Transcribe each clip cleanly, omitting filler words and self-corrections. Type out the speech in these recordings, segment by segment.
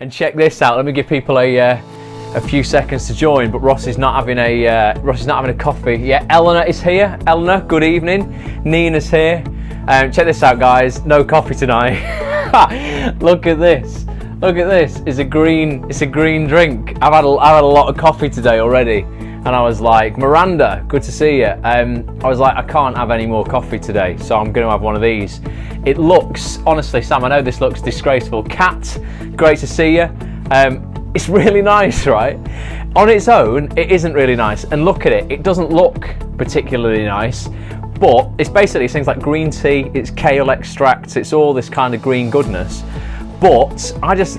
And check this out. Let me give people a few seconds to join. But Ross is not having a coffee. Yeah, Eleanor is here. Eleanor, good evening. Nina's here. Check this out, guys. No coffee tonight. Look at this. Look at this. It's a green drink. I've had a lot of coffee today already. And I was like, Miranda, good to see you. I was like, I can't have any more coffee today, so I'm going to have one of these. It looks, honestly, Sam, I know this looks disgraceful. Kat, great to see you. It's really nice, right? On its own, it isn't really nice. And look at it, it doesn't look particularly nice, but it's basically things like green tea, it's kale extracts, it's all this kind of green goodness. But I just,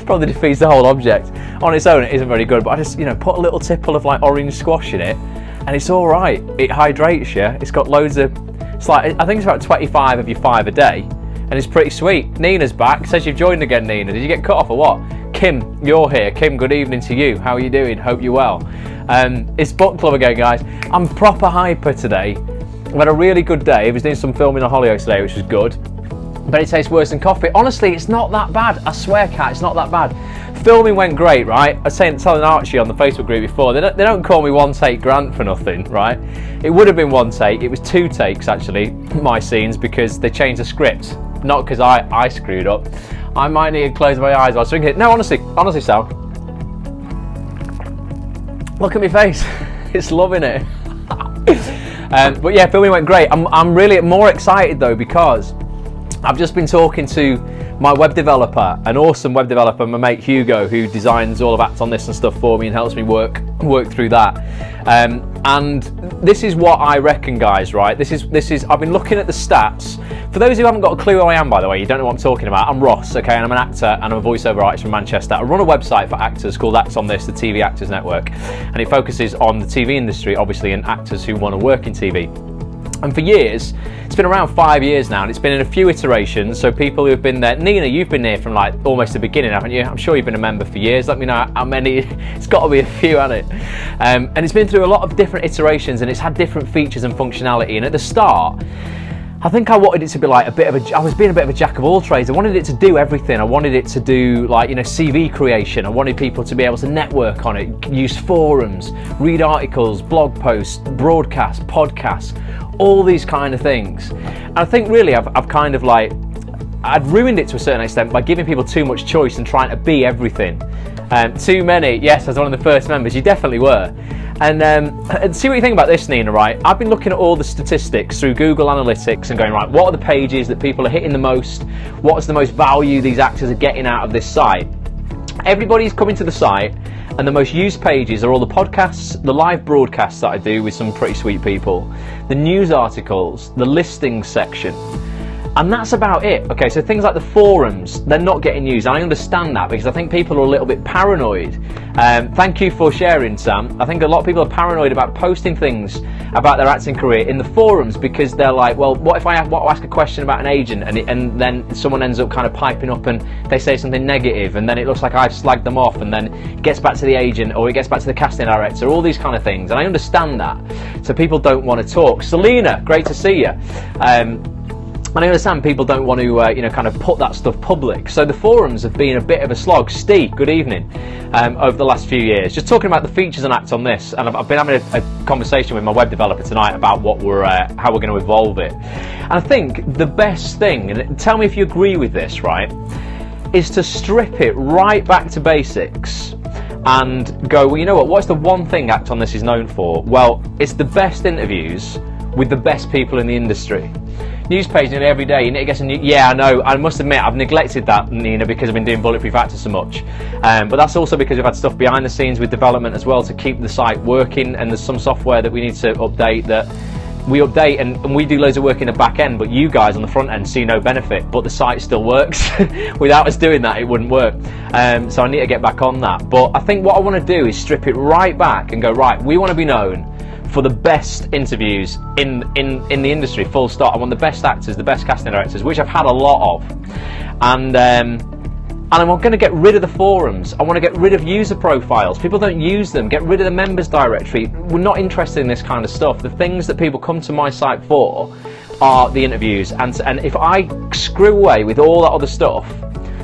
probably defeats the whole object. On its own, it isn't very good, but I just, put a little tipple of like orange squash in it, and it's all right. It hydrates you. It's got loads of, it's like, I think it's about 25 of your 5 a day, and it's pretty sweet. Nina's back, says you've joined again, Nina. Did you get cut off or what? Kim, you're here. Kim, good evening to you. How are you doing? Hope you're well. It's book club again, guys. I'm proper hyper today. I've had a really good day. I was doing some filming on Hollyoaks today, which was good. But it tastes worse than coffee. Honestly, it's not that bad. I swear, Kat, it's not that bad. Filming went great, right? I was telling Archie on the Facebook group before, they don't call me One Take Grant for nothing, right? It would have been 1 take. It was 2 takes, actually, my scenes, because they changed the script. Not because I screwed up. I might need to close my eyes while drinking it. No, honestly, Sal. Look at my face. It's loving it. But yeah, filming went great. I'm really more excited, though, because I've just been talking to my web developer, an awesome web developer, my mate Hugo, who designs all of Act on This and stuff for me and helps me work through that. And this is what I reckon, guys, right? This is I've been looking at the stats. For those who haven't got a clue who I am, by the way, you don't know what I'm talking about, I'm Ross, okay, and I'm an actor and I'm a voiceover artist from Manchester. I run a website for actors called Act on This, the TV Actors Network, and it focuses on the TV industry, obviously, and actors who want to work in TV. And for years, it's been around 5 years now, and it's been in a few iterations. So people who have been there, Nina, you've been here from like almost the beginning, haven't you? I'm sure you've been a member for years. Let me know how many. It's got to be a few, hasn't it? And it's been through a lot of different iterations, and it's had different features and functionality. And at the start, I think I wanted it to be like I was being a bit of a jack of all trades. I wanted it to do everything. I wanted it to do like, CV creation. I wanted people to be able to network on it, use forums, read articles, blog posts, broadcasts, podcasts, all these kind of things. And I think really I've kind of like, I'd ruined it to a certain extent by giving people too much choice and trying to be everything. Too many, yes, as one of the first members, you definitely were. And see what you think about this, Nina, right? I've been looking at all the statistics through Google Analytics and going, right, what are the pages that people are hitting the most? What's the most value these actors are getting out of this site? Everybody's coming to the site, and the most used pages are all the podcasts, the live broadcasts that I do with some pretty sweet people, the news articles, the listings section. And that's about it. Okay, so things like the forums, they're not getting used. And I understand that because I think people are a little bit paranoid. Thank you for sharing, Sam. I think a lot of people are paranoid about posting things about their acting career in the forums because they're like, well, what if I ask a question about an agent and then someone ends up kind of piping up and they say something negative and then it looks like I've slagged them off and then it gets back to the agent or it gets back to the casting director, all these kind of things. And I understand that. So people don't want to talk. Selena, great to see you. And I understand people don't want to, kind of put that stuff public. So the forums have been a bit of a slog. Steve, good evening. Over the last few years, just talking about the features and Act on This, and I've been having a conversation with my web developer tonight about what how we're going to evolve it. And I think the best thing, and tell me if you agree with this, right, is to strip it right back to basics and go, well, you know what? What's the one thing Act on This is known for? Well, it's the best interviews with the best people in the industry. News page nearly every day, you need to get some new. Yeah, I know. I must admit, I've neglected that, Nina, because I've been doing Bulletproof Actor so much. But that's also because we've had stuff behind the scenes with development as well to keep the site working, and there's some software that we need to update that we update, and we do loads of work in the back end, but you guys on the front end see no benefit, but the site still works. Without us doing that, it wouldn't work. So I need to get back on that. But I think what I want to do is strip it right back and go, right, we want to be known for the best interviews in the industry, full stop. I want the best actors, the best casting directors, which I've had a lot of. And I'm going to get rid of the forums. I want to get rid of user profiles. People don't use them. Get rid of the members directory. We're not interested in this kind of stuff. The things that people come to my site for are the interviews. And if I screw away with all that other stuff,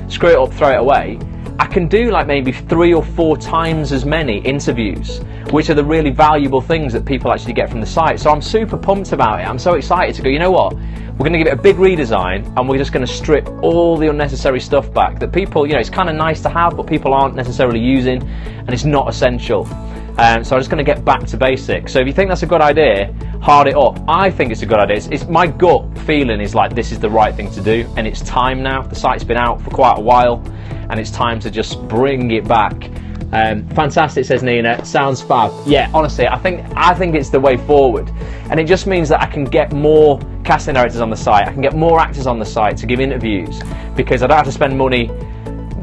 screw it up, throw it away, I can do like maybe 3 or 4 times as many interviews, which are the really valuable things that people actually get from the site. So I'm super pumped about it. I'm so excited to go, you know what, we're going to give it a big redesign, and we're just going to strip all the unnecessary stuff back that people, you know, it's kind of nice to have, but people aren't necessarily using, and it's not essential. So I'm just going to get back to basics. So if you think that's a good idea, hard it up. I think it's a good idea. It's my gut feeling is like this is the right thing to do, and it's time now. The site's been out for quite a while, and it's time to just bring it back. Fantastic, says Nina. Sounds fab. Yeah, honestly, I think it's the way forward, and it just means that I can get more casting directors on the site. I can get more actors on the site to give interviews, because I don't have to spend money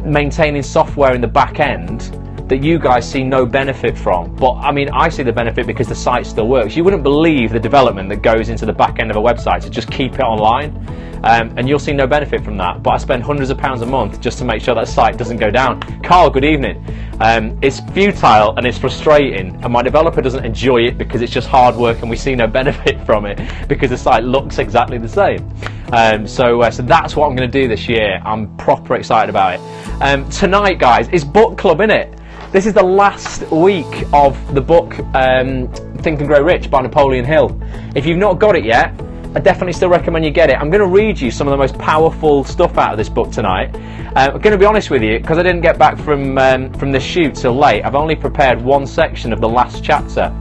maintaining software in the back end that you guys see no benefit from. But I mean, I see the benefit because the site still works. You wouldn't believe the development that goes into the back end of a website to just keep it online, and you'll see no benefit from that. But I spend hundreds of pounds a month just to make sure that site doesn't go down. Carl, good evening. It's futile and it's frustrating, and my developer doesn't enjoy it because it's just hard work and we see no benefit from it because the site looks exactly the same. So that's what I'm going to do this year. I'm proper excited about it. Tonight, guys, is book club, innit? This is the last week of the book Think and Grow Rich by Napoleon Hill. If you've not got it yet, I definitely still recommend you get it. I'm going to read you some of the most powerful stuff out of this book tonight. I'm going to be honest with you, because I didn't get back from the shoot till late. I've only prepared one section of the last chapter,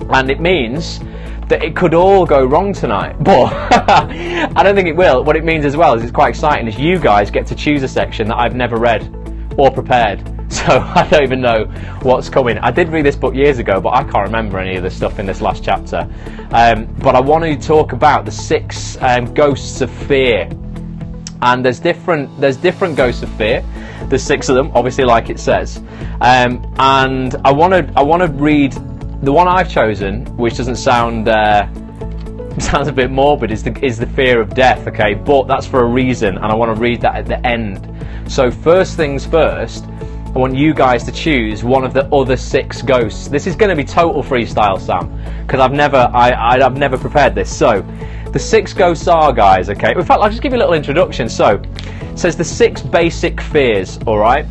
and it means that it could all go wrong tonight, but I don't think it will. What it means as well is it's quite exciting, is you guys get to choose a section that I've never read or prepared. So I don't even know what's coming. I did read this book years ago, but I can't remember any of the stuff in this last chapter. But I want to talk about the 6 ghosts of fear. And there's different ghosts of fear. There's 6 of them, obviously, like it says. And I want to read the one I've chosen, which doesn't sound sounds a bit morbid, is the fear of death. Okay, but that's for a reason, and I want to read that at the end. So first things first, I want you guys to choose one of the other 6 ghosts. This is going to be total freestyle, Sam, because I've never prepared this. So the 6 ghosts are, guys, okay. In fact, I'll just give you a little introduction. So it says the 6 basic fears, all right.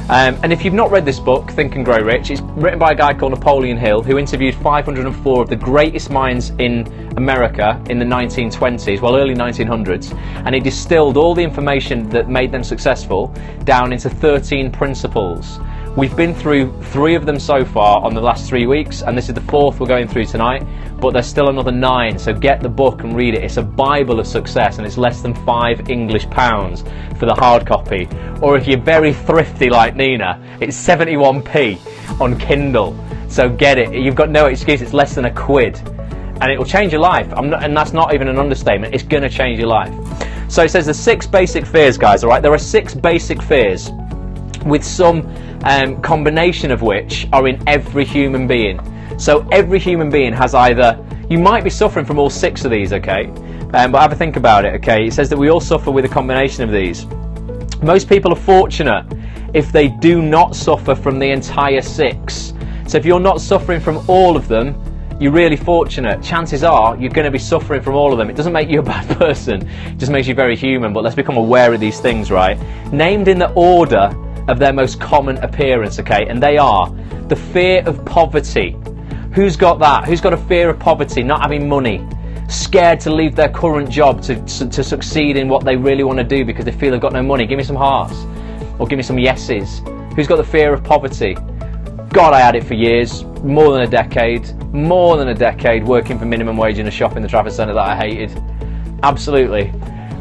And if you've not read this book, Think and Grow Rich, it's written by a guy called Napoleon Hill, who interviewed 504 of the greatest minds in America in the 1920s, well, early 1900s, and he distilled all the information that made them successful down into 13 principles. We've been through 3 of them so far on the last 3 weeks, and this is the 4th we're going through tonight, but there's still another 9, so get the book and read it. It's a Bible of success, and it's less than £5 English for the hard copy. Or if you're very thrifty like Nina, it's 71p on Kindle, so get it. You've got no excuse, it's less than £1, and it will change your life. And that's not even an understatement, it's going to change your life. So it says the 6 basic fears, guys, alright? There are 6 basic fears, with some combination of which are in every human being. So every human being has either, you might be suffering from all 6 of these, okay, but have a think about it, okay. It says that we all suffer with a combination of these. Most people are fortunate if they do not suffer from the entire 6. So if you're not suffering from all of them, you're really fortunate. Chances are you're going to be suffering from all of them. It doesn't make you a bad person, it just makes you very human. But let's become aware of these things, right? Named in the order of their most common appearance, okay, and they are the fear of poverty. Who's got that? Who's got a fear of poverty, not having money, scared to leave their current job to succeed in what they really want to do because they feel they've got no money? Give me some hearts, or give me some yeses. Who's got the fear of poverty? God, I had it for years, more than a decade working for minimum wage in a shop in the Trafford Centre that I hated. Absolutely.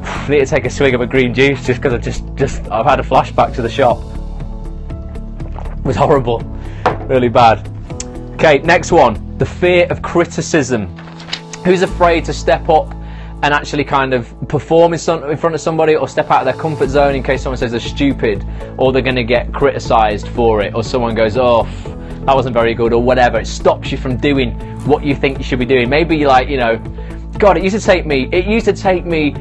I need to take a swig of a green juice just because I've had a flashback to the shop. It was horrible, really bad. Okay, next one, the fear of criticism. Who's afraid to step up and actually kind of perform in front of somebody, or step out of their comfort zone in case someone says they're stupid, or they're going to get criticised for it, or someone goes, oh, that wasn't very good, or whatever. It stops you from doing what you think you should be doing. Maybe you're like, you know, God, it used to take me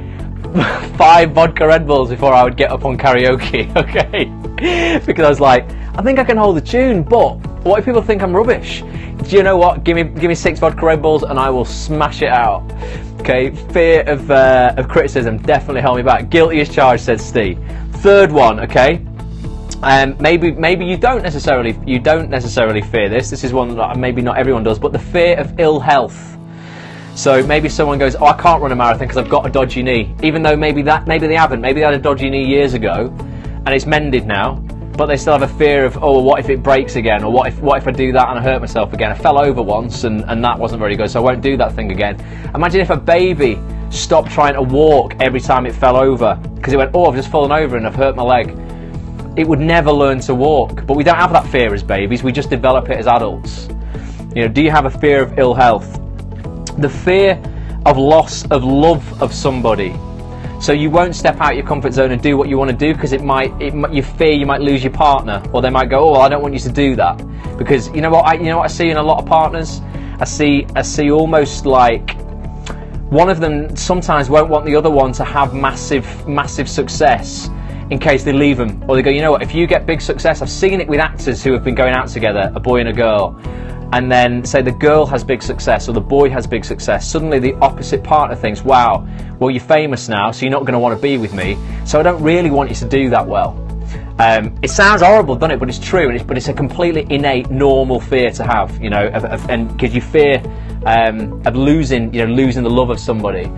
5 vodka Red Bulls before I would get up on karaoke, okay? Because I was like, I think I can hold the tune, but what if people think I'm rubbish? Do you know what? Give me 6 vodka Red Bulls and I will smash it out. Okay, fear of criticism definitely held me back. Guilty as charged, said Steve. Third one, okay, Maybe you don't necessarily fear this. This is one that maybe not everyone does, but the fear of ill health. So maybe someone goes, oh, I can't run a marathon because I've got a dodgy knee, even though maybe they haven't. Maybe they had a dodgy knee years ago and it's mended now, but they still have a fear of, oh, what if it breaks again, or what if I do that and I hurt myself again? I fell over once and that wasn't very good, so I won't do that thing again. Imagine if a baby stopped trying to walk every time it fell over because it went, oh, I've just fallen over and I've hurt my leg. It would never learn to walk. But we don't have that fear as babies, we just develop it as adults. You know, do you have a fear of ill health? The fear of loss of love of somebody. So you won't step out your comfort zone and do what you want to do because you fear you might lose your partner, or they might go, oh, well, I don't want you to do that. Because you know what I see in a lot of partners? I see almost like one of them sometimes won't want the other one to have massive success in case they leave them, or they go, you know what, if you get big success, I've seen it with actors who have been going out together, a boy and a girl, and then say the girl has big success or the boy has big success, suddenly the opposite partner thinks, wow, well, you're famous now, so you're not going to want to be with me, so I don't really want you to do that well. It sounds horrible, doesn't it? But it's true, but it's a completely innate, normal fear to have, you know, and because you fear of losing the love of somebody.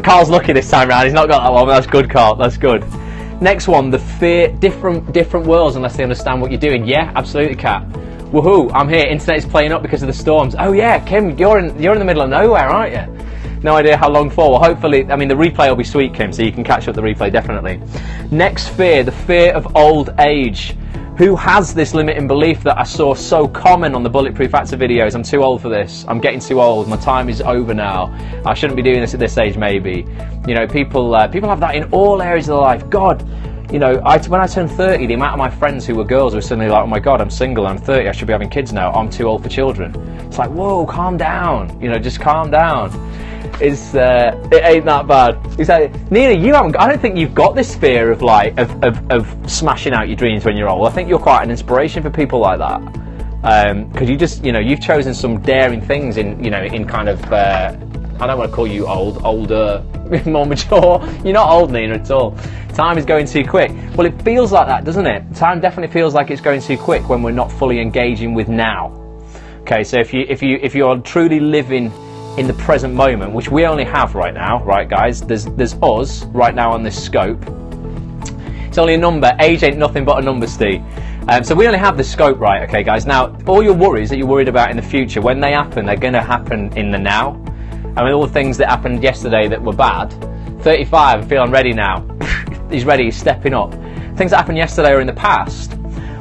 Carl's lucky this time round. He's not got that one. But that's good, Carl. That's good. Next one, the fear different worlds unless they understand what you're doing. Yeah, absolutely, Kat. Woohoo! I'm here. Internet is playing up because of the storms. Oh yeah, Kim, you're in the middle of nowhere, aren't you? No idea how long for. Well, hopefully, I mean, the replay will be sweet, Kim, so you can catch up the replay definitely. Next fear, the fear of old age. Who has this limiting belief that I saw so common on the Bulletproof Actor videos? I'm too old for this. I'm getting too old. My time is over now. I shouldn't be doing this at this age, maybe. You know, people have that in all areas of their life. God, you know, when I turned 30, the amount of my friends who were girls were suddenly like, oh my God, I'm single, I'm 30, I should be having kids now. I'm too old for children. It's like, whoa, calm down. You know, just calm down. It ain't that bad. He's like, Nina, I don't think you've got this fear of like of smashing out your dreams when you're old. I think you're quite an inspiration for people like that, because you just, you know, you've chosen some daring things in kind of I don't want to call you older, more mature. You're not old, Nina, at all. Time is going too quick. Well, it feels like that, doesn't it? Time definitely feels like it's going too quick when we're not fully engaging with now. Okay, so if you're truly living in the present moment, which we only have right now, right, guys? There's us right now on this scope. It's only a number. Age ain't nothing but a number, Steve. So we only have the scope, right? Okay, guys. Now, all your worries that you're worried about in the future, when they happen, they're going to happen in the now. I mean, all the things that happened yesterday that were bad. 35, I feel I'm ready now. He's ready. He's stepping up. Things that happened yesterday or in the past,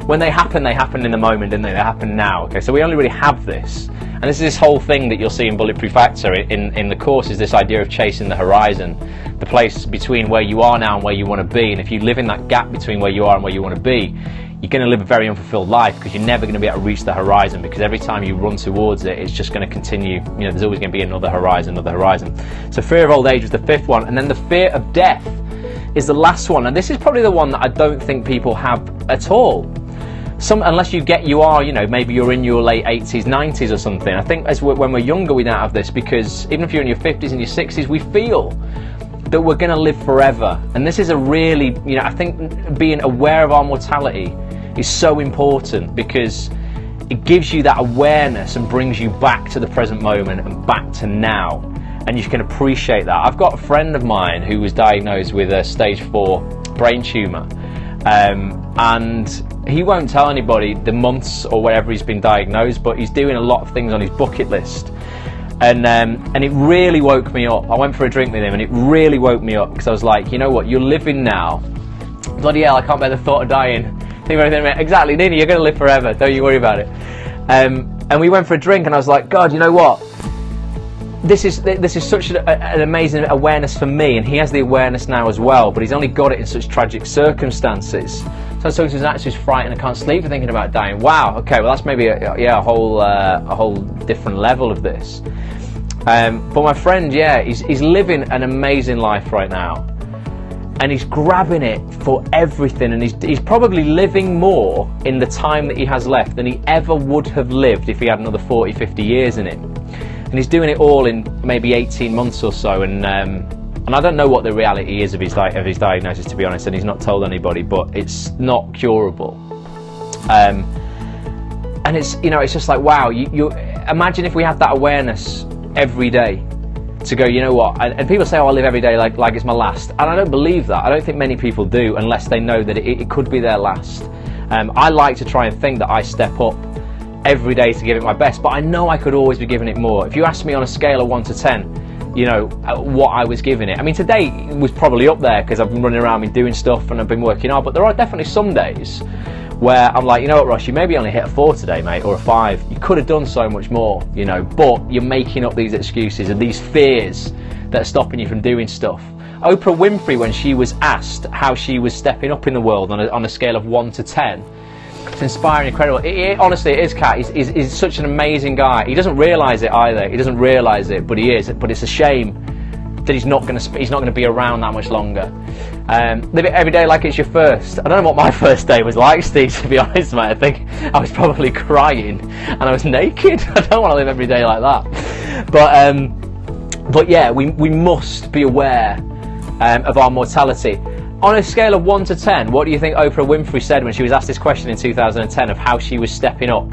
when they happen in the moment, didn't they? They happen now. Okay, so we only really have this. And this is this whole thing that you'll see in Bulletproof Actor in the course, is this idea of chasing the horizon, the place between where you are now and where you want to be. And if you live in that gap between where you are and where you want to be, you're going to live a very unfulfilled life, because you're never going to be able to reach the horizon, because every time you run towards it, it's just going to continue. You know, there's always going to be another horizon. So fear of old age was the fifth one. And then the fear of death is the last one. And this is probably the one that I don't think people have at all. Unless maybe you're in your late 80s, 90s or something. I think when we're younger, we don't have this, because even if you're in your 50s and your 60s, we feel that we're going to live forever. And this is a really, I think being aware of our mortality is so important, because it gives you that awareness and brings you back to the present moment and back to now. And you can appreciate that. I've got a friend of mine who was diagnosed with a stage 4 brain tumour. And he won't tell anybody the months or whatever he's been diagnosed, but he's doing a lot of things on his bucket list. And it really woke me up. I went for a drink with him and it really woke me up, because I was like, you know what, you're living now. Bloody hell, I can't bear the thought of dying. Think about it, exactly, Nina, you're going to live forever, don't you worry about it. And we went for a drink and I was like, God, you know what? This is such an amazing awareness for me, and he has the awareness now as well, but he's only got it in such tragic circumstances. So I was talking to his actor who's frightened, I can't sleep for thinking about dying. Wow, okay, well that's maybe a whole different level of this. But my friend, he's living an amazing life right now, and he's grabbing it for everything, and he's probably living more in the time that he has left than he ever would have lived if he had another 40, 50 years in him. And he's doing it all in maybe 18 months or so, and And I don't know what the reality is of his diagnosis, to be honest, and he's not told anybody, but it's not curable. And it's, you know, it's just like, wow, you imagine if we had that awareness every day to go, you know what, and people say, oh, I live every day like it's my last, and I don't believe that. I don't think many people do, unless they know that it could be their last. I like to try and think that I step up every day to give it my best, but I know I could always be giving it more. If you ask me on a scale of 1 to 10, you know, what I was giving it, I mean, today was probably up there because I've been running around and doing stuff and I've been working hard, but there are definitely some days where I'm like, you know what, Ross, you maybe only hit a 4 today, mate, or a 5. You could have done so much more, you know, but you're making up these excuses and these fears that are stopping you from doing stuff. Oprah Winfrey, when she was asked how she was stepping up in the world on a scale of 1 to 10, it's inspiring, incredible. Honestly, it is, Kat. He's such an amazing guy. He doesn't realise it either. He doesn't realise it, but he is. But it's a shame that he's not going to be around that much longer. Live it every day like it's your first. I don't know what my first day was like, Steve, to be honest, mate. I think I was probably crying and I was naked. I don't want to live every day like that. But yeah, we must be aware of our mortality. On a scale of 1 to 10, what do you think Oprah Winfrey said when she was asked this question in 2010 of how she was stepping up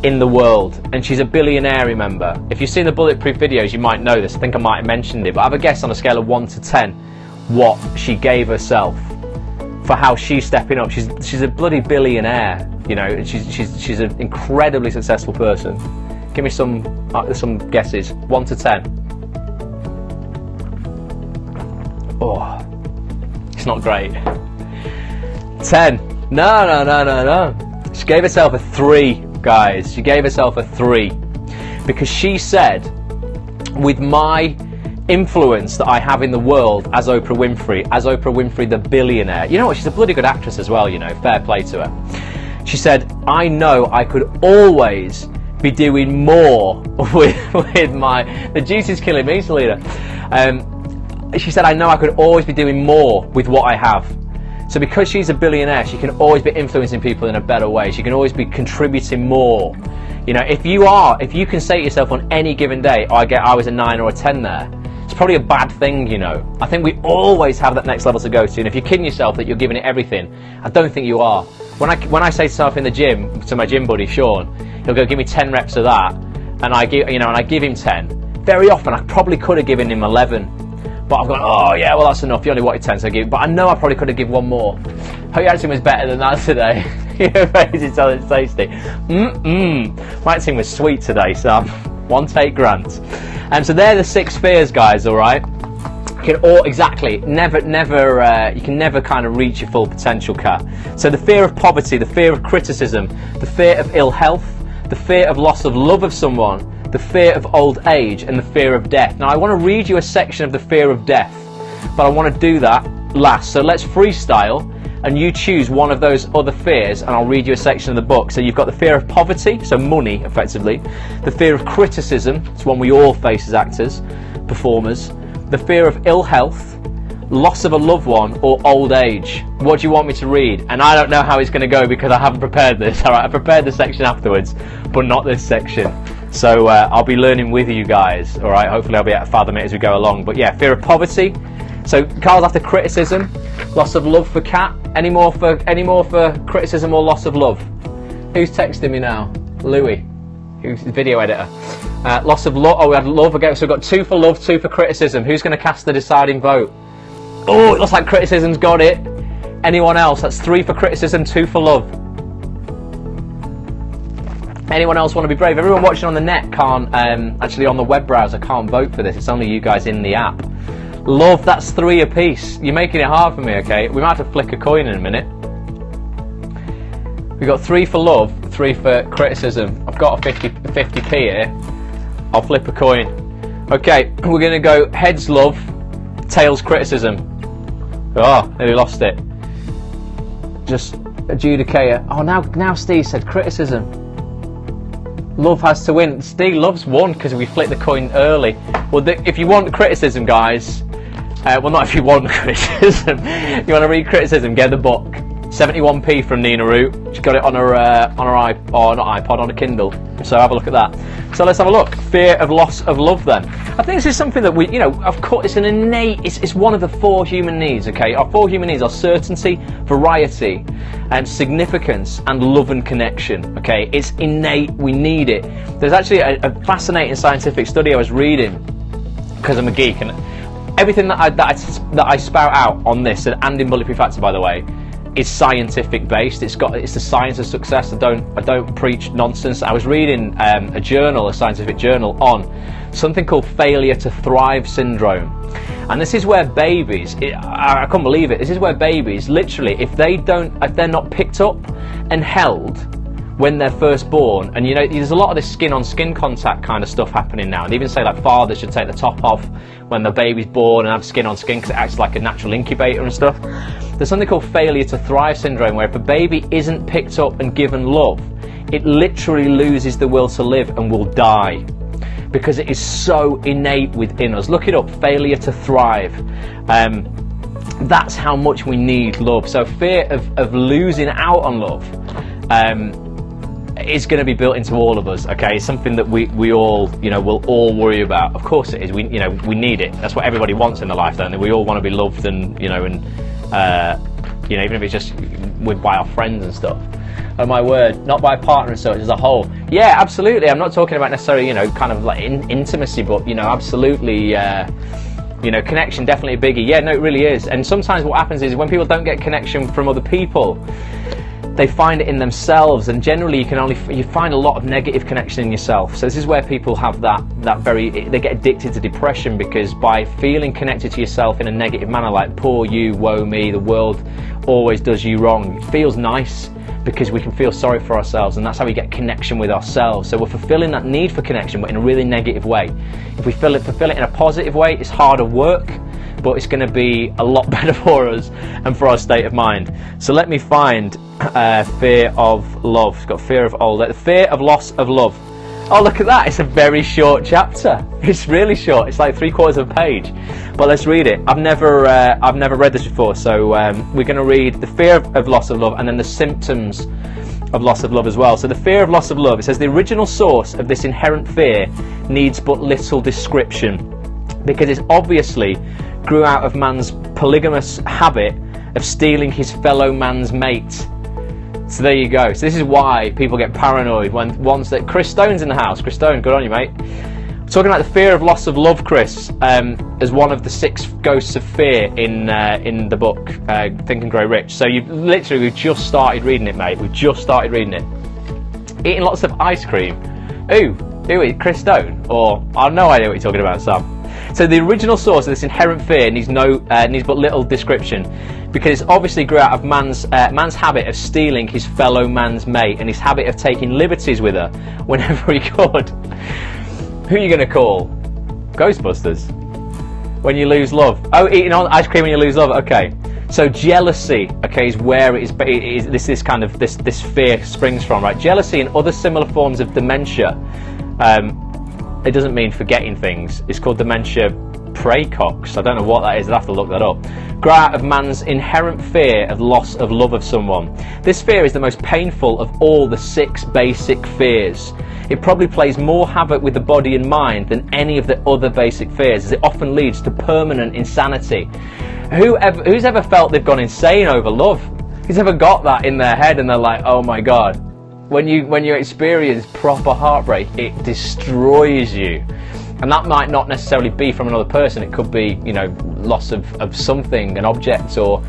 in the world? And she's a billionaire, remember. If you've seen the Bulletproof videos, you might know this. I think I might have mentioned it, but have a guess on a scale of 1 to 10 what she gave herself for how she's stepping up. She's a bloody billionaire, you know. She's an incredibly successful person. Give me some guesses. 1 to 10. Oh, it's not great. 10. No. She gave herself a 3, guys. She gave herself a 3 because she said, with my influence that I have in the world as Oprah Winfrey the billionaire, you know what, she's a bloody good actress as well, you know, fair play to her. She said, I know I could always be doing more with my, the juice is killing me, Selena. She said, I know I could always be doing more with what I have. So because she's a billionaire, she can always be influencing people in a better way. She can always be contributing more. You know, if you can say to yourself on any given day, I was a 9 or a 10 there, it's probably a bad thing, you know. I think we always have that next level to go to, and if you're kidding yourself that you're giving it everything, I don't think you are. When I say stuff in the gym to my gym buddy Sean, he'll go, give me 10 reps of that, and I give him 10. Very often I probably could have given him 11. But I've gone, oh yeah, well that's enough, you only wanted 10, so I give. But I know I probably could have given 1 more. Hope your acting was better than that today. Your face is so tasty. My acting was sweet today, Sam. 1 take grant. And so they're the 6 fears, guys, alright? You can never kind of reach your full potential, Kat. So the fear of poverty, the fear of criticism, the fear of ill health, the fear of loss of love of someone, the fear of old age, and the fear of death. Now I want to read you a section of the fear of death, but I want to do that last. So let's freestyle and you choose one of those other fears and I'll read you a section of the book. So you've got the fear of poverty, so money effectively, the fear of criticism, it's one we all face as actors, performers, the fear of ill health, loss of a loved one, or old age. What do you want me to read? And I don't know how it's going to go because I haven't prepared this. Alright, I prepared the section afterwards, but not this section. So I'll be learning with you guys, all right? Hopefully I'll be able to fathom it as we go along. But yeah, fear of poverty. So Carl's after criticism, loss of love for Kat. Any more for criticism or loss of love? Who's texting me now? Louis, who's the video editor. Loss of love. Oh, we had love again. So we've got 2 for love, 2 for criticism. Who's going to cast the deciding vote? Oh, it looks like criticism's got it. Anyone else? That's 3 for criticism, 2 for love. Anyone else want to be brave? Everyone watching on the net can't, actually on the web browser, can't vote for this. It's only you guys in the app. Love, that's 3 apiece. You're making it hard for me, okay? We might have to flick a coin in a minute. We've got 3 for love, 3 for criticism. I've got a 50p here. I'll flip a coin. Okay, we're going to go heads love, tails criticism. Oh, nearly lost it. Just adjudicator. Oh, now Steve said criticism. Love has to win. Steve loves won because we flipped the coin early. Well, if you want criticism, guys, well, not if you want criticism. If you want to read criticism, get the book. 71p from Nina Root. She's got it on her iPod, not iPod, on a Kindle. So have a look at that. So let's have a look. Fear of loss of love then. I think this is something that we, of course, it's an innate, it's one of the 4 human needs, okay? Our 4 human needs are certainty, variety, and significance, and love and connection, okay? It's innate, we need it. There's actually a fascinating scientific study I was reading, because I'm a geek, and everything that I spout out on this, and in Bulletproof Actor, by the way, is scientific based. It's the science of success. I don't preach nonsense. I was reading a scientific journal on something called failure to thrive syndrome, and this is where babies, I can't believe it, this is where babies literally, if they're not picked up and held when they're first born, and there's a lot of this skin on skin contact kind of stuff happening now, and even say like fathers should take the top off when the baby's born and have skin on skin because it acts like a natural incubator and stuff. There's something called failure to thrive syndrome, where if a baby isn't picked up and given love, it literally loses the will to live and will die, because it is so innate within us. Look it up, failure to thrive. That's how much we need love. So fear of losing out on love is going to be built into all of us, okay? It's something that we all, will all worry about. Of course it is. We need it. That's what everybody wants in their life, don't they? We all want to be loved, and even if it's just by our friends and stuff. Oh my word, not by a partner and such as a whole. Yeah, absolutely. I'm not talking about necessarily, kind of like intimacy, but absolutely. Connection, definitely a biggie. Yeah, no, it really is. And sometimes what happens is when people don't get connection from other people, they find it in themselves, and generally you find a lot of negative connection in yourself. So this is where people have they get addicted to depression, because by feeling connected to yourself in a negative manner, like poor you, woe me, the world always does you wrong, it feels nice because we can feel sorry for ourselves, and that's how we get connection with ourselves. So we're fulfilling that need for connection, but in a really negative way. If we fulfill it in a positive way, it's harder work, but it's going to be a lot better for us and for our state of mind. So let me find fear of love. It's got fear of loss of love. Oh, look at that, it's a very short chapter. It's really short, it's like 3/4 of a page. But let's read it. I've never read this before, so we're going to read the fear of loss of love, and then the symptoms of loss of love as well. So the fear of loss of love, it says the original source of this inherent fear needs but little description, because it obviously grew out of man's polygamous habit of stealing his fellow man's mate. So there you go. So this is why people get paranoid when Chris Stone's in the house. Chris Stone, good on you, mate. We're talking about the fear of loss of love, Chris, as one of the 6 ghosts of fear in the book Think and Grow Rich. So we've just started reading it, mate. We've just started reading it. Eating lots of ice cream. Ooh, Chris Stone? Or I have no idea what you're talking about, Sam. So the original source of this inherent fear needs but little description, because it obviously grew out of man's habit of stealing his fellow man's mate, and his habit of taking liberties with her whenever he could. Who are you going to call? Ghostbusters? When you lose love? Oh, eating ice cream when you lose love. Okay. So jealousy, okay, is where this fear springs from, right? Jealousy and other similar forms of dementia. It doesn't mean forgetting things. It's called dementia praecox. I don't know what that is. I'll have to look that up. Grow out of man's inherent fear of loss of love of someone. This fear is the most painful of all the 6 basic fears. It probably plays more havoc with the body and mind than any of the other basic fears, as it often leads to permanent insanity. Who's ever felt they've gone insane over love? Who's ever got that in their head and they're like, oh my God. When you experience proper heartbreak, it destroys you. And that might not necessarily be from another person. It could be, loss of something, an object, or,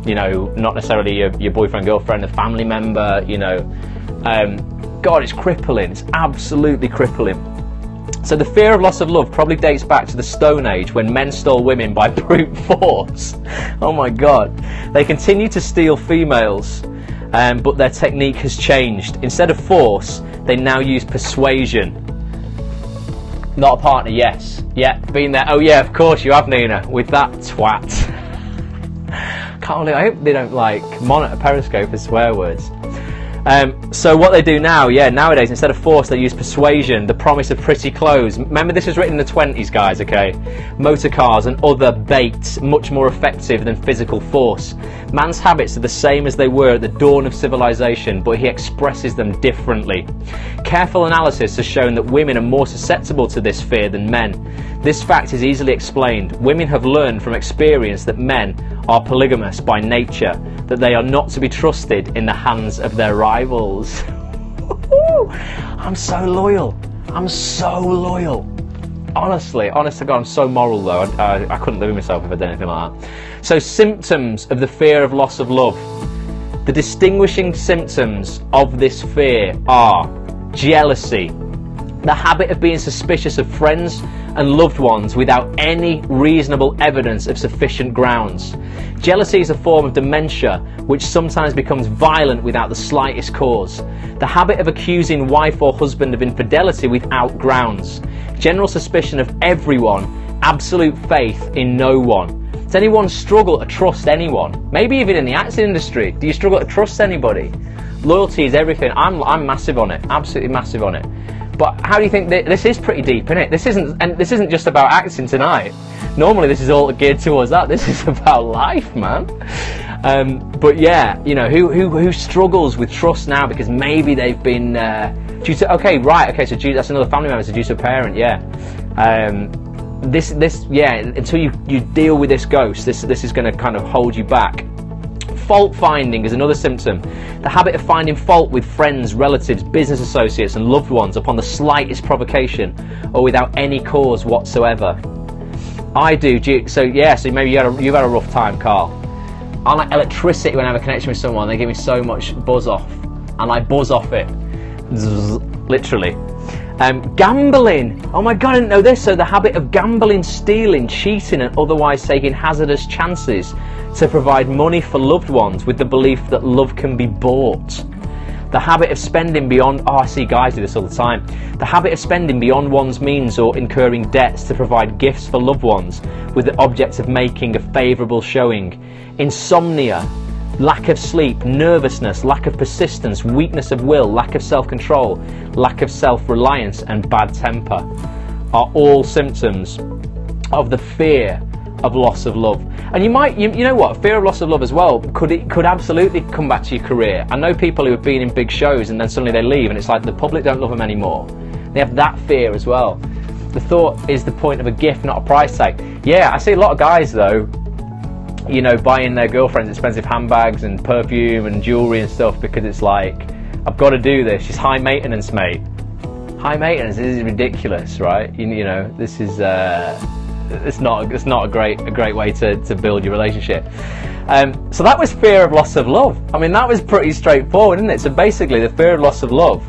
not necessarily your boyfriend, girlfriend, a family member, God, it's crippling. It's absolutely crippling. So the fear of loss of love probably dates back to the Stone Age, when men stole women by brute force. Oh my God. They continue to steal females. But their technique has changed. Instead of force, they now use persuasion. Not a partner, yes. Yeah, been there. Oh yeah, of course you have, Nina, with that twat. I hope they don't monitor Periscope for swear words. So what they do now, nowadays, instead of force, they use persuasion, the promise of pretty clothes. Remember, this was written in the 20s, guys, okay? Motor cars and other bait, much more effective than physical force. Man's habits are the same as they were at the dawn of civilization, but he expresses them differently. Careful analysis has shown that women are more susceptible to this fear than men. This fact is easily explained. Women have learned from experience that men are polygamous by nature, that they are not to be trusted in the hands of their rivals. I'm so loyal. I'm so loyal. Honestly, honest to God, I'm so moral though. I couldn't live with myself if I did anything like that. So, symptoms of the fear of loss of love. The distinguishing symptoms of this fear are jealousy, the habit of being suspicious of friends and loved ones without any reasonable evidence of sufficient grounds. Jealousy is a form of dementia which sometimes becomes violent without the slightest cause. The habit of accusing wife or husband of infidelity without grounds. General suspicion of everyone, absolute faith in no one. Does anyone struggle to trust anyone? Maybe even in the acting industry. Do you struggle to trust anybody? Loyalty is everything. I'm massive on it. Absolutely massive on it. But how do you think this is pretty deep, isn't it? This isn't just about acting tonight. Normally this is all geared towards that. This is about life, man. But yeah, you know, who struggles with trust now because maybe they've been due to so that's another family member, so due to a parent, until you deal with this ghost, this is going to kind of hold you back. Fault finding is another symptom. The habit of finding fault with friends, relatives, business associates and loved ones upon the slightest provocation or without any cause whatsoever. I do. So maybe you've had a rough time, Carl. I like electricity when I have a connection with someone. They give me so much buzz off, and I buzz off it. Zzz, literally. Gambling. Oh my God, I didn't know this. So the habit of gambling, stealing, cheating and otherwise taking hazardous chances to provide money for loved ones with the belief that love can be bought. The habit of spending beyond... I see guys do this all the time. The habit of spending beyond one's means or incurring debts to provide gifts for loved ones with the object of making a favourable showing. Insomnia, lack of sleep, nervousness, lack of persistence, weakness of will, lack of self-control, lack of self-reliance and bad temper are all symptoms of the fear of loss of love. And you know what, fear of loss of love as well could absolutely come back to your career. I know people who have been in big shows and then suddenly they leave and it's like the public don't love them anymore. They have that fear as well. The thought is the point of a gift, not a price tag. Yeah, I see a lot of guys though, you know, buying their girlfriends expensive handbags and perfume and jewellery and stuff because it's like, I've got to do this. She's high maintenance, mate. High maintenance, this is ridiculous, right? You know, this is it's not a great way to build your relationship. So that was fear of loss of love. I mean, that was pretty straightforward, isn't it? So basically the fear of loss of love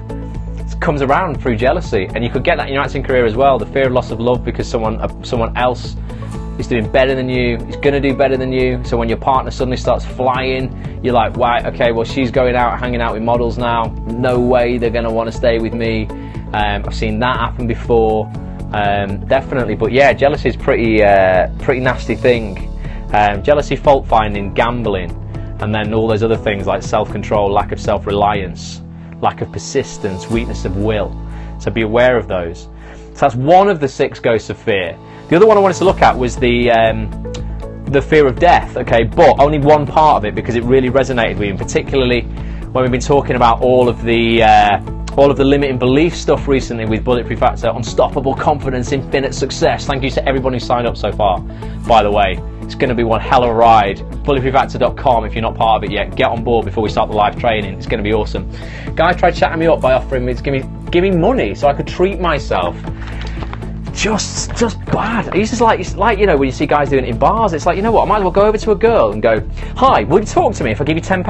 comes around through jealousy, and you could get that in your acting career as well. The fear of loss of love because someone else is doing better than you, is going to do better than you. So when your partner suddenly starts flying, you're like, wow, okay, well, she's going out, hanging out with models now. No way they're going to want to stay with me. I've seen that happen before. Definitely. But yeah, jealousy is pretty nasty thing. Jealousy, fault finding, gambling, and then all those other things like self-control, lack of self-reliance, lack of persistence, weakness of will. So be aware of those. So that's one of the 6 ghosts of fear. The other one I wanted to look at was the fear of death, okay, but only one part of it because it really resonated with me, and particularly when we've been talking about all of the limiting belief stuff recently with Bulletproof Actor, unstoppable confidence, infinite success. Thank you to everyone who signed up so far, by the way. It's going to be one hell of a ride. Bulletproofactor.com if you're not part of it yet. Get on board before we start the live training. It's going to be awesome. Guys tried chatting me up by offering me to give me money so I could treat myself. Just bad. It's just like you know, when you see guys doing it in bars, it's like, you know what, I might as well go over to a girl and go, hi, would you talk to me if I give you £10?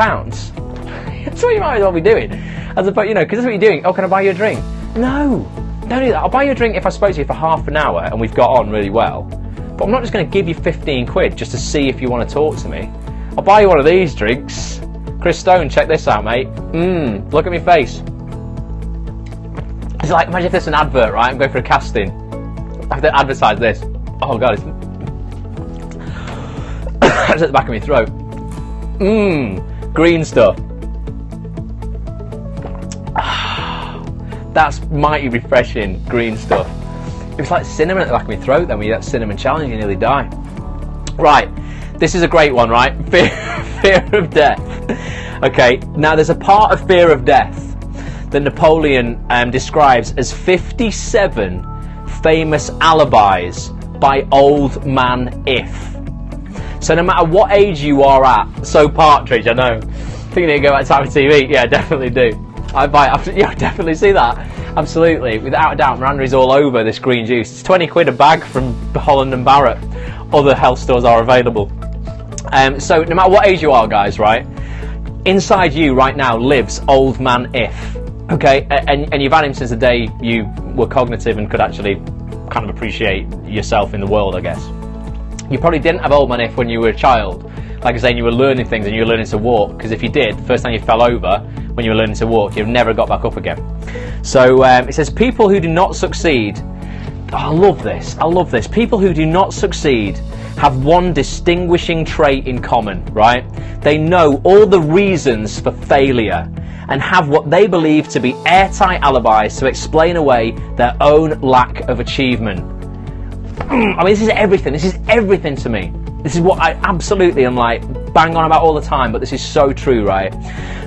That's what you might as well be doing. As opposed, you know, because that's what you're doing. Oh, can I buy you a drink? No, don't do that. I'll buy you a drink if I spoke to you for half an hour and we've got on really well. But I'm not just going to give you 15 quid just to see if you want to talk to me. I'll buy you one of these drinks. Chris Stone, check this out, mate. Look at my face. It's like, imagine if there's an advert, right? I'm going for a casting. I have to advertise this. Oh God, it's at the back of my throat. Green stuff. That's mighty refreshing green stuff. It's like cinnamon at the back of my throat then when you get that cinnamon challenge, you nearly die. Right, this is a great one, right? Fear of death. Okay, now there's a part of fear of death that Napoleon describes as 57 famous alibis by old man if. So no matter what age you are at, so Partridge, I know. I think you need to go back to time TV. Yeah, definitely do. I definitely see that. Absolutely, without a doubt. Miranda's all over this green juice. It's 20 quid a bag from Holland and Barrett. Other health stores are available. So no matter what age you are, guys, right? Inside you right now lives old man if. Okay, and you've had him since the day you were cognitive and could actually kind of appreciate yourself in the world, I guess. You probably didn't have old man if when you were a child. Like I say, you were learning things and you were learning to walk, because if you did, the first time you fell over when you were learning to walk, you've never got back up again. So it says people who do not succeed, I love this, people who do not succeed have one distinguishing trait in common, right? They know all the reasons for failure and have what they believe to be airtight alibis to explain away their own lack of achievement. I mean, this is everything to me. This is what I absolutely am like bang on about all the time, but this is so true, right?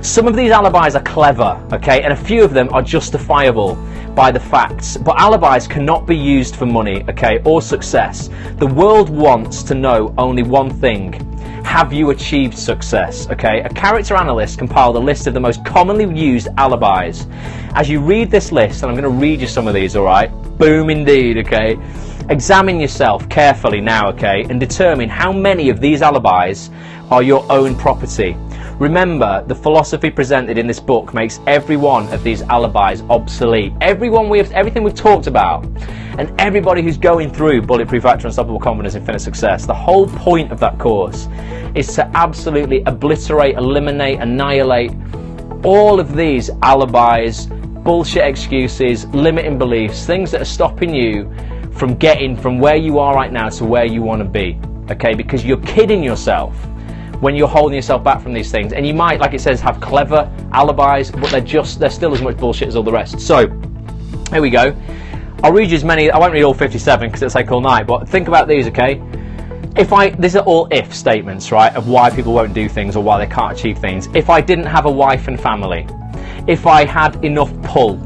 Some of these alibis are clever, okay, and a few of them are justifiable by the facts, but alibis cannot be used for money, okay, or success. The world wants to know only one thing: have you achieved success? Okay, a character analyst compiled a list of the most commonly used alibis. As you read this list, and I'm going to read you some of these, all right? Boom indeed, okay? Examine yourself carefully now, okay, and determine how many of these alibis are your own property. Remember, the philosophy presented in this book makes every one of these alibis obsolete. Everything we've talked about, and everybody who's going through Bulletproof Actor, Unstoppable Confidence, Infinite Success, the whole point of that course is to absolutely obliterate, eliminate, annihilate all of these alibis, bullshit excuses, limiting beliefs, things that are stopping you from getting from where you are right now to where you want to be, okay? Because you're kidding yourself when you're holding yourself back from these things. And you might, like it says, have clever alibis, but they're still as much bullshit as all the rest. So, here we go. I'll read you as many, I won't read all 57 because it'll take all night, but think about these, okay? These are all if statements, right, of why people won't do things or why they can't achieve things. If I didn't have a wife and family, if I had enough pull,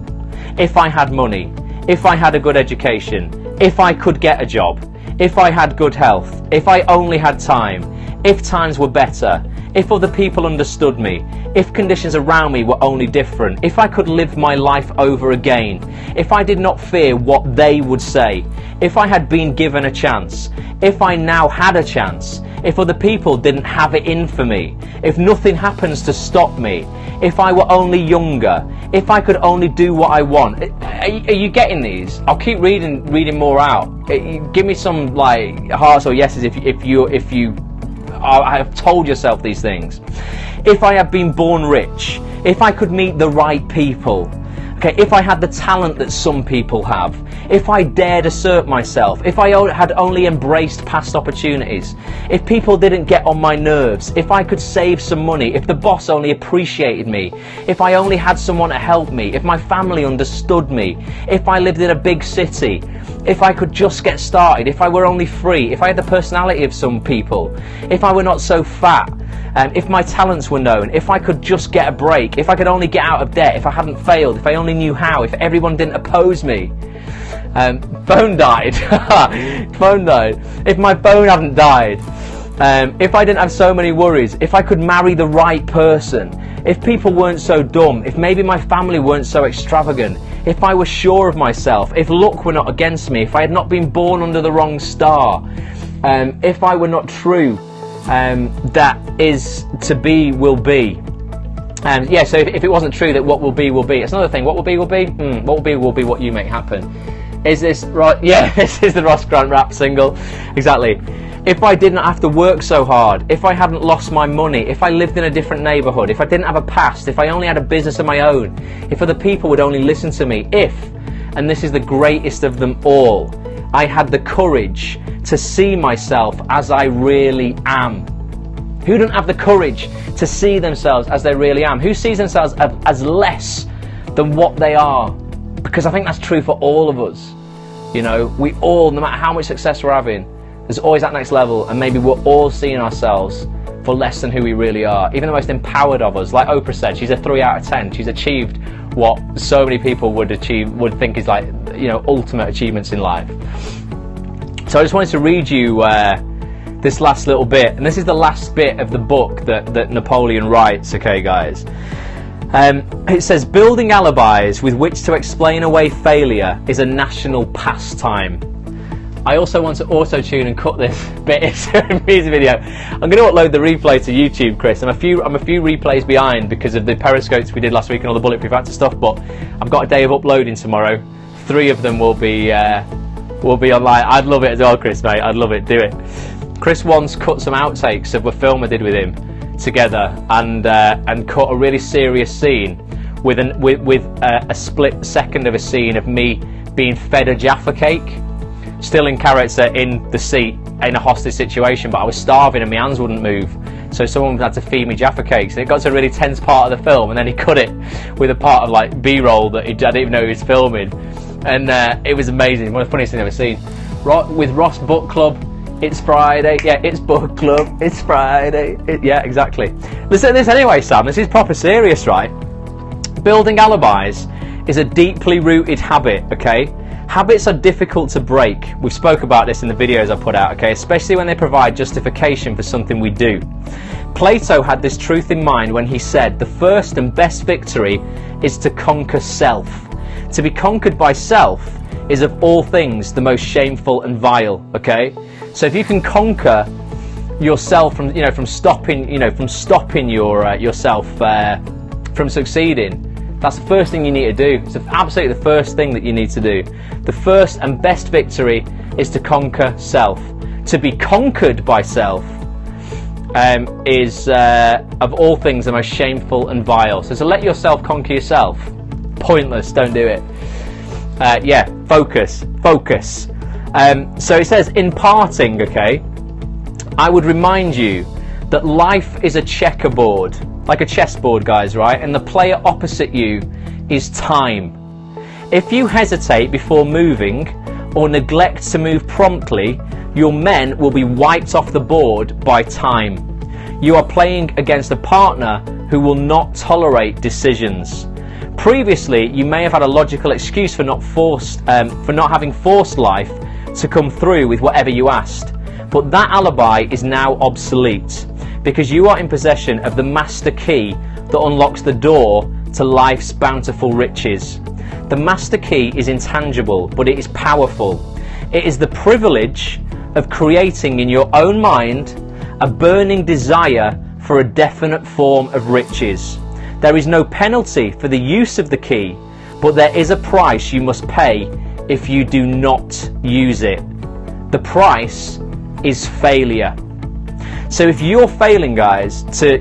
if I had money, if I had a good education, if I could get a job, if I had good health, if I only had time, if times were better, if other people understood me, if conditions around me were only different, if I could live my life over again, if I did not fear what they would say, if I had been given a chance, if I now had a chance, if other people didn't have it in for me, if nothing happens to stop me, if I were only younger, if I could only do what I want. Are you getting these? I'll keep reading more out. Give me some like hearts or yeses if you have told yourself these things. If I had been born rich, if I could meet the right people, okay, if I had the talent that some people have, if I dared assert myself, if I had only embraced past opportunities, if people didn't get on my nerves, if I could save some money, if the boss only appreciated me, if I only had someone to help me, if my family understood me, if I lived in a big city, if I could just get started, if I were only free, if I had the personality of some people, if I were not so fat, if my talents were known, if I could just get a break, if I could only get out of debt, if I hadn't failed, if I only knew how, if everyone didn't oppose me. Phone died. Phone died. If my phone hadn't died, if I didn't have so many worries, if I could marry the right person, if people weren't so dumb, if maybe my family weren't so extravagant, if I was sure of myself, if luck were not against me, if I had not been born under the wrong star, if I were not true, that is to be will be. Yeah, so if it wasn't true that what will be will be. It's another thing. What will be will be. What will be what you make happen. Is this right? Yeah, this is the Ross Grant rap single. Exactly. If I didn't have to work so hard, if I hadn't lost my money, if I lived in a different neighbourhood, if I didn't have a past, if I only had a business of my own, if other people would only listen to me, if, and this is the greatest of them all, I had the courage to see myself as I really am. Who don't have the courage to see themselves as they really am? Who sees themselves as less than what they are? because I think that's true for all of us. You know, we all, no matter how much success we're having, there's always that next level, and maybe we're all seeing ourselves for less than who we really are. Even the most empowered of us, like Oprah said, she's a 3 out of 10. She's achieved what so many people would think is like, you know, ultimate achievements in life. So I just wanted to read you this last little bit, and this is the last bit of the book that Napoleon writes, okay guys. It says, building alibis with which to explain away failure is a national pastime. I also want to auto-tune and cut this bit into a music video. I'm going to upload the replay to YouTube, Chris. I'm a few replays behind because of the Periscopes we did last week and all the Bulletproof Actor stuff, but I've got a day of uploading tomorrow. 3 of them will be online. I'd love it as well, Chris, mate. I'd love it. Do it. Chris once cut some outtakes of a film I did with him together, and cut a really serious scene with a split second of a scene of me being fed a Jaffa cake. Still in character in the seat in a hostage situation, but I was starving and my hands wouldn't move, so someone had to feed me Jaffa cakes, and it got to a really tense part of the film, and then he cut it with a part of like B-roll that I didn't even know he was filming, and it was amazing. One of the funniest things I've ever seen. With Ross Book Club, it's Friday. Yeah, it's book club. It's Friday. Yeah, exactly. Listen to this anyway, Sam. This is proper serious, right? Building alibis is a deeply rooted habit, okay? Habits are difficult to break. We've spoke about this in the videos I put out, okay? Especially when they provide justification for something we do. Plato had this truth in mind when he said, the first and best victory is to conquer self. To be conquered by self is of all things the most shameful and vile, okay? So if you can conquer yourself from stopping yourself from succeeding, that's the first thing you need to do. It's absolutely the first thing that you need to do. The first and best victory is to conquer self. To be conquered by self is, of all things, the most shameful and vile. So to let yourself conquer yourself, pointless, don't do it. Yeah, focus. So it says, in parting, okay, I would remind you that life is a checkerboard. Like a chessboard, guys, right? And the player opposite you is time. If you hesitate before moving or neglect to move promptly, your men will be wiped off the board by time. You are playing against a partner who will not tolerate decisions. Previously, you may have had a logical excuse for not having forced life to come through with whatever you asked, but that alibi is now obsolete, because you are in possession of the master key that unlocks the door to life's bountiful riches. The master key is intangible, but it is powerful. It is the privilege of creating in your own mind a burning desire for a definite form of riches. There is no penalty for the use of the key, but there is a price you must pay if you do not use it. The price is failure. So if you're failing, guys, to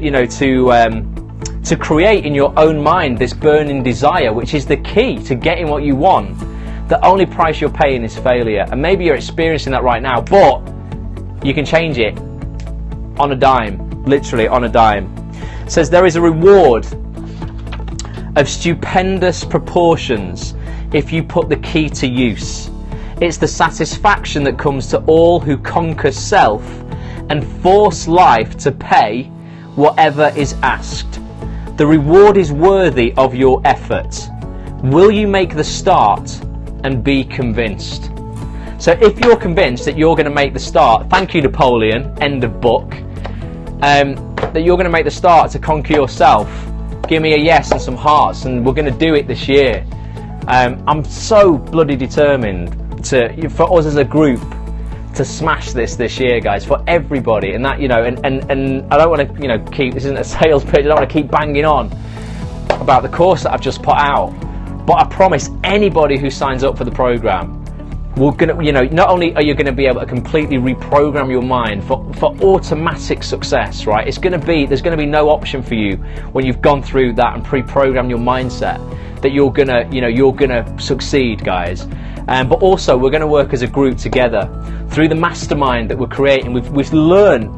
create in your own mind this burning desire, which is the key to getting what you want, the only price you're paying is failure. And maybe you're experiencing that right now, but you can change it on a dime, literally on a dime. It says there is a reward of stupendous proportions if you put the key to use. It's the satisfaction that comes to all who conquer self and force life to pay whatever is asked. The reward is worthy of your effort. Will you make the start and be convinced? So if you're convinced that you're going to make the start, thank you Napoleon, end of book, that you're going to make the start to conquer yourself, give me a yes and some hearts, and we're going to do it this year. I'm so bloody determined for us as a group to smash this year, guys, for everybody. And that, and I don't want to, keep, this isn't a sales pitch, I don't want to keep banging on about the course that I've just put out, but I promise anybody who signs up for the program, we're gonna, not only are you going to be able to completely reprogram your mind for automatic success, right? There's going to be no option for you when you've gone through that and pre-programmed your mindset that you're gonna succeed, guys. But also we're going to work as a group together through the mastermind that we're creating. We've learned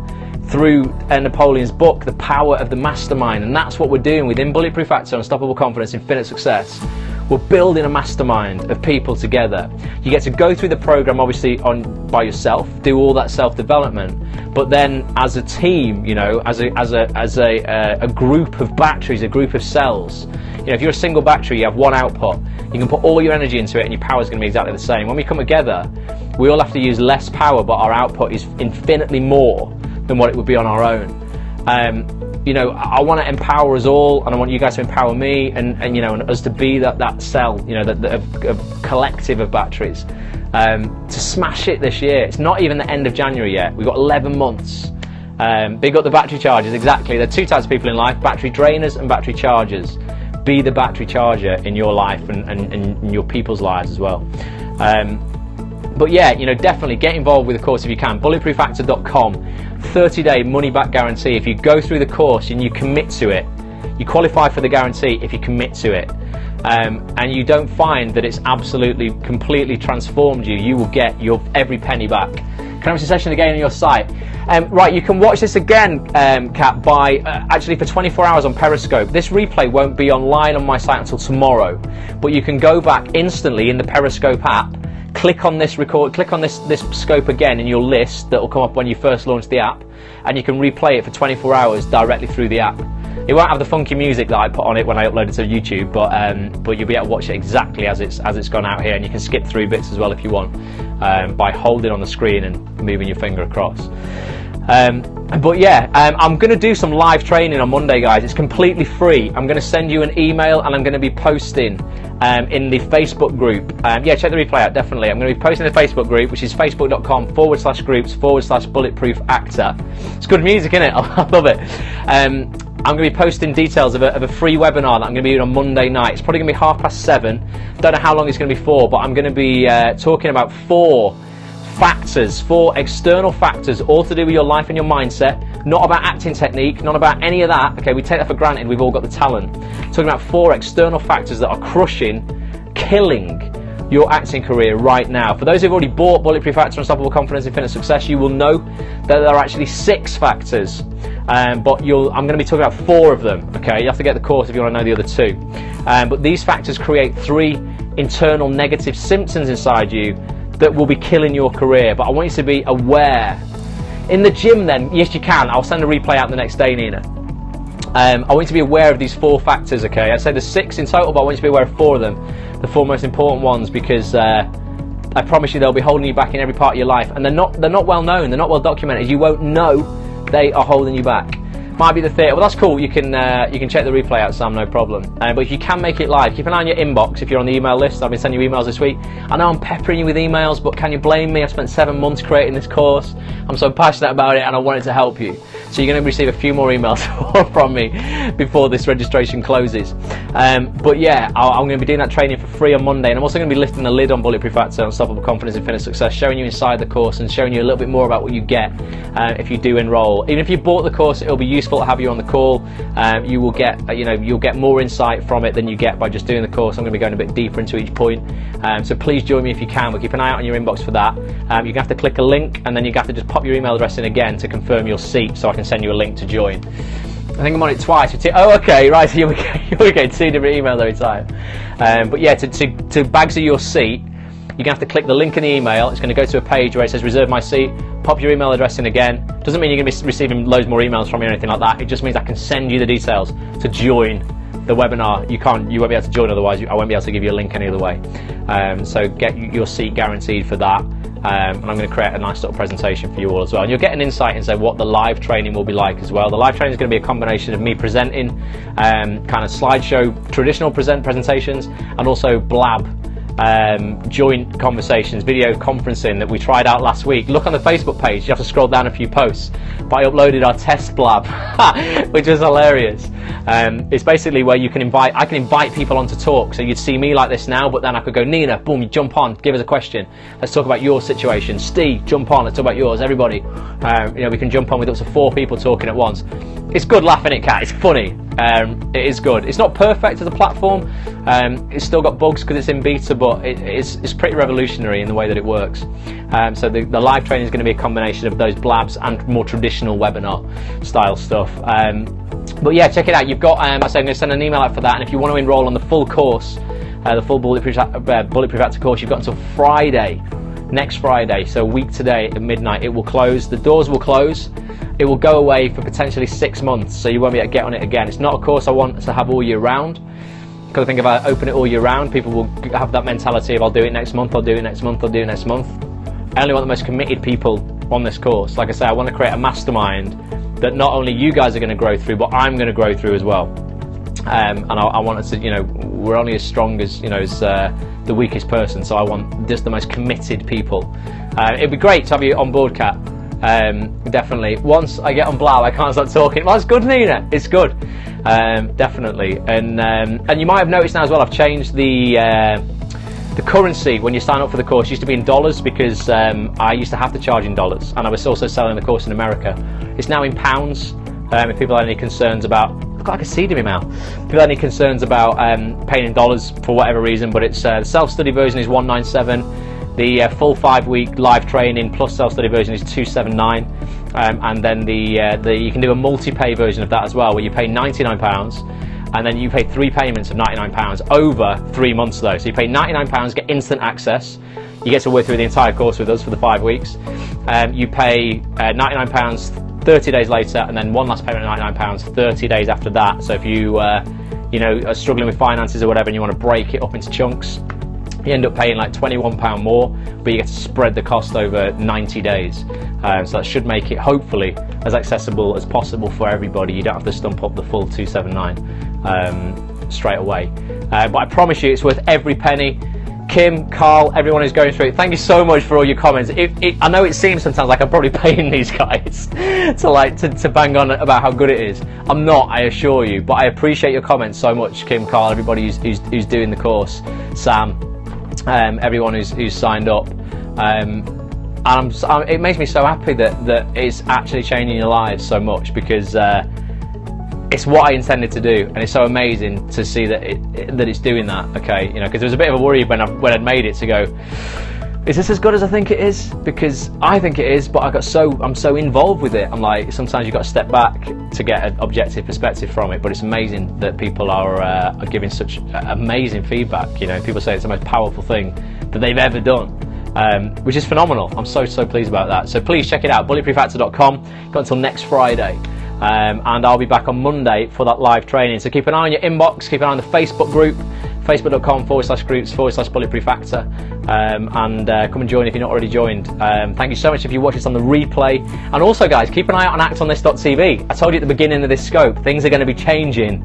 through Napoleon's book the power of the mastermind, and that's what we're doing within Bulletproof Actor, Unstoppable Confidence, Infinite Success. We're building a mastermind of people together. You get to go through the program obviously by yourself, do all that self-development, but then as a team, you know, as a group of batteries, a group of cells. You know, if you're a single battery, you have one output. You can put all your energy into it and your power is going to be exactly the same. When we come together, we all have to use less power, but our output is infinitely more than what it would be on our own. You know, I want to empower us all, and I want you guys to empower me, and you know, and us to be that cell, you know, that collective of batteries, to smash it this year. It's not even the end of January yet. We've got 11 months. Big up the battery chargers. Exactly. There are two types of people in life: battery drainers and battery chargers. Be the battery charger in your life and in your people's lives as well. But yeah, you know, definitely get involved with the course if you can. Bulletproofactor.com, 30-day money-back guarantee. If you go through the course and you commit to it, you qualify for the guarantee if you commit to it, and you don't find that it's absolutely, completely transformed you, you will get your every penny back. Can I have a session again on your site? Right, you can watch this again, Kat, by actually for 24 hours on Periscope. This replay won't be online on my site until tomorrow, but you can go back instantly in the Periscope app. Click on this scope again in your list that will come up when you first launch the app, and you can replay it for 24 hours directly through the app. It won't have the funky music that I put on it when I upload it to YouTube, but you'll be able to watch it exactly as it's gone out here, and you can skip through bits as well if you want, by holding on the screen and moving your finger across. But yeah, I'm going to do some live training on Monday, guys. It's completely free. I'm going to send you an email, and I'm going to be posting in the Facebook group. Yeah, check the replay out, definitely. I'm going to be posting in the Facebook group, which is facebook.com/groups/Bulletproof Actor. It's good music, isn't it? I love it. I'm going to be posting details of a free webinar that I'm going to be doing on Monday night. It's probably going to be 7:30. Don't know how long it's going to be for, but I'm going to be talking about 4 external factors, all to do with your life and your mindset. Not about acting technique, not about any of that. Okay, we take that for granted. We've all got the talent. Talking about 4 external factors that are killing your acting career right now. For those who've already bought Bulletproof Actor, Unstoppable Confidence, Infinite Success, you will know that there are actually 6 factors. But I'm going to be talking about 4 of them. Okay, you have to get the course if you want to know the other 2. But these factors create 3 internal negative symptoms inside you that will be killing your career. But I want you to be aware. In the gym then, yes you can. I'll send a replay out the next day, Nina. I want you to be aware of these 4 factors, okay? I'd say there's 6 in total, but I want you to be aware of 4 of them. The 4 most important ones, because I promise you they'll be holding you back in every part of your life. And they're not well known, they're not well documented. You won't know they are holding you back. Might be the theatre. Well, that's cool. You can check the replay out, Sam, no problem. But if you can make it live, keep an eye on your inbox if you're on the email list. I've been sending you emails this week. I know I'm peppering you with emails, but can you blame me? I've spent 7 months creating this course. I'm so passionate about it, and I wanted to help you. So you're going to receive a few more emails from me before this registration closes. But yeah, I'm going to be doing that training for free on Monday, and I'm also going to be lifting the lid on Bulletproof Actor, Unstoppable Confidence, Infinite Success, showing you inside the course and showing you a little bit more about what you get if you do enroll. Even if you bought the course, it'll be useful to have you on the call. You will get, you'll get more insight from it than you get by just doing the course. I'm going to be going a bit deeper into each point. So please join me if you can. But keep an eye out on your inbox for that. You're going to have to click a link, and then you're going to have to just pop your email address in again to confirm your seat, so I can send you a link to join. I think I'm on it twice. Oh, okay, right. So you'll be getting 2 different emails every time. But yeah, to bags your seat, you're going to have to click the link in the email. It's going to go to a page where it says reserve my seat. Pop your email address in again. Doesn't mean you're going to be receiving loads more emails from me or anything like that. It just means I can send you the details to join the webinar. You won't be able to join otherwise. I won't be able to give you a link any other way. So get your seat guaranteed for that. And I'm going to create a nice little presentation for you all as well. And you'll get an insight into what the live training will be like as well. The live training is going to be a combination of me presenting kind of slideshow, traditional presentations, and also blab. Joint conversations, video conferencing that we tried out last week. Look on the Facebook page, you have to scroll down a few posts, but I uploaded our test blab which was hilarious. It's basically where I can invite people on to talk. So you'd see me like this now, but then I could go, Nina, boom, you jump on, give us a question, let's talk about your situation. Steve, jump on, let's talk about yours. Everybody, we can jump on with up to 4 people talking at once. It's good laughing at Cat, it's funny. It is good. It's not perfect as a platform. It's still got bugs because it's in beta, but it's pretty revolutionary in the way that it works. So the live training is going to be a combination of those blabs and more traditional webinar style stuff. But yeah, check it out. You've got, I'm going to send an email out for that, and if you want to enroll on the full course, the full Bulletproof Actor course, you've got until Friday, next Friday, so a week today at midnight. It will close. The doors will close. It will go away for potentially 6 months, so you won't be able to get on it again. It's not a course I want to have all year round, because I think if I open it all year round, people will have that mentality of I'll do it next month, I'll do it next month, I'll do it next month. I only want the most committed people on this course. Like I say, I want to create a mastermind that not only you guys are going to grow through, but I'm going to grow through as well. And I want us to, you know, we're only as strong as, you know, as the weakest person, so I want just the most committed people. It'd be great to have you on board, Kat. Definitely. Once I get on Blau, I can't stop talking. Well, it's good, Nina. It's good. Definitely. And you might have noticed now as well, I've changed the currency when you sign up for the course. It used to be in dollars, because I used to have to charge in dollars, and I was also selling the course in America. It's now in pounds. If people have any concerns about, I've got like a seed in my mouth. If people have any concerns about paying in dollars for whatever reason, but it's the self-study version is $197. The full 5-week live training plus self-study version is $279, and then you can do a multi-pay version of that as well, where you pay £99, and then you pay 3 payments of £99 over 3 months though. So you pay £99, get instant access. You get to work through the entire course with us for the 5 weeks. You pay £99 30 days later, and then one last payment of £99 30 days after that. So if you you know, are struggling with finances or whatever, and you want to break it up into chunks, you end up paying like £21 more, but you get to spread the cost over 90 days. So that should make it hopefully as accessible as possible for everybody. You don't have to stump up the full $279 straight away. But I promise you, it's worth every penny. Kim, Carl, everyone who's going through it, thank you so much for all your comments. I know it seems sometimes like I'm probably paying these guys to bang on about how good it is. I'm not, I assure you, but I appreciate your comments so much, Kim, Carl, everybody who's doing the course, Sam, everyone who's signed up. And it makes me so happy that it's actually changing your lives so much, because it's what I intended to do, and it's so amazing to see that it's doing that. Okay, you know, because there was a bit of a worry when I'd made it to go, is this as good as I think it is? Because I think it is, but I'm so involved with it. I'm like, sometimes you've got to step back to get an objective perspective from it. But it's amazing that people are giving such amazing feedback. You know, people say it's the most powerful thing that they've ever done. Which is phenomenal. I'm so pleased about that. So please check it out, bulletproofactor.com. Got until next Friday. And I'll be back on Monday for that live training. So keep an eye on your inbox, keep an eye on the Facebook group, facebook.com/groups/Bulletproof Actor, and come and join if you're not already joined. Thank you so much if you watch this on the replay. And also, guys, keep an eye out on actonthis.tv. I told you at the beginning of this scope, things are going to be changing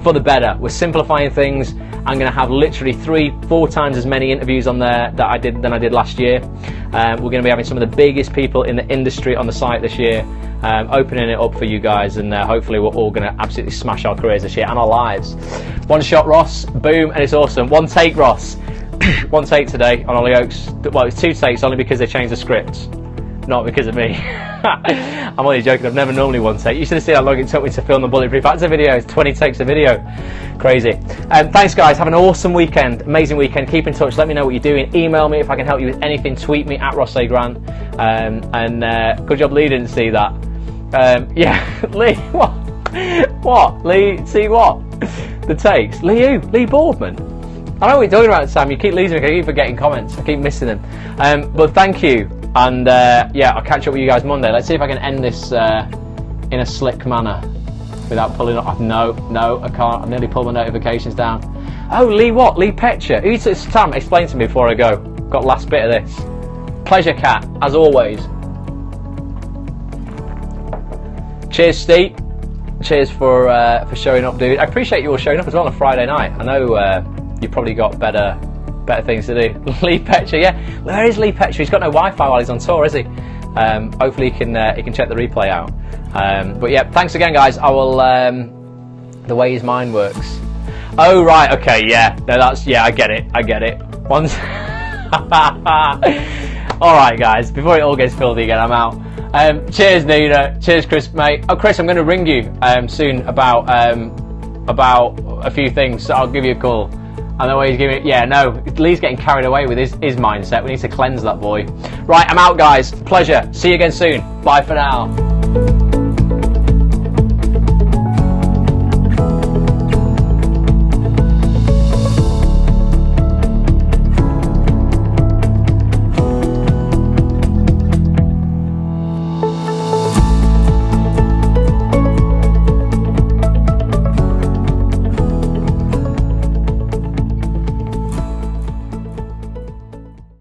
for the better. We're simplifying things. I'm going to have literally 3-4 times as many interviews on there than I did last year. We're going to be having some of the biggest people in the industry on the site this year, opening it up for you guys, and hopefully we're all going to absolutely smash our careers this year and our lives. One shot Ross, boom, and it's awesome. One take Ross, one take today on Ollie Oaks. Well, it's 2 takes only because they changed the script, not because of me. I'm only joking, I've never normally one take. You should have seen how long it took me to film the Bulletproof Actor video. It's 20 takes a video. Crazy. Thanks guys, have an awesome weekend, amazing weekend. Keep in touch, let me know what you're doing. Email me if I can help you with anything. Tweet me at Ross A. Grant. And good job Lee didn't see that. Yeah, Lee, what? What? Lee, see what? The takes. Lee who? Lee Boardman. I know what you're talking about, Sam. You keep losing me, I keep forgetting comments. I keep missing them. But thank you. And yeah, I'll catch up with you guys Monday. Let's see if I can end this in a slick manner without pulling off. No, I can't. I nearly pulled my notifications down. Oh, Lee what? Lee Petcher. Sam, explain to me before I go. Got last bit of this. Pleasure, Kat, as always. Cheers, Steve. Cheers for showing up, dude. I appreciate you all showing up as well on a Friday night. I know you've probably got better things to do. Lee Petcher, yeah. Where is Lee Petcher? He's got no Wi-Fi while he's on tour, is he? Hopefully he can check the replay out. But yeah, thanks again, guys. I will. The way his mind works. Oh right, okay, yeah. No, I get it. Once. All right, guys. Before it all gets filthy again, I'm out. Cheers, Nina. Cheers, Chris, mate. Oh, Chris, I'm going to ring you soon about a few things. So I'll give you a call. And the way he's giving it, yeah, no, Lee's getting carried away with his mindset. We need to cleanse that boy. Right, I'm out, guys. Pleasure. See you again soon. Bye for now.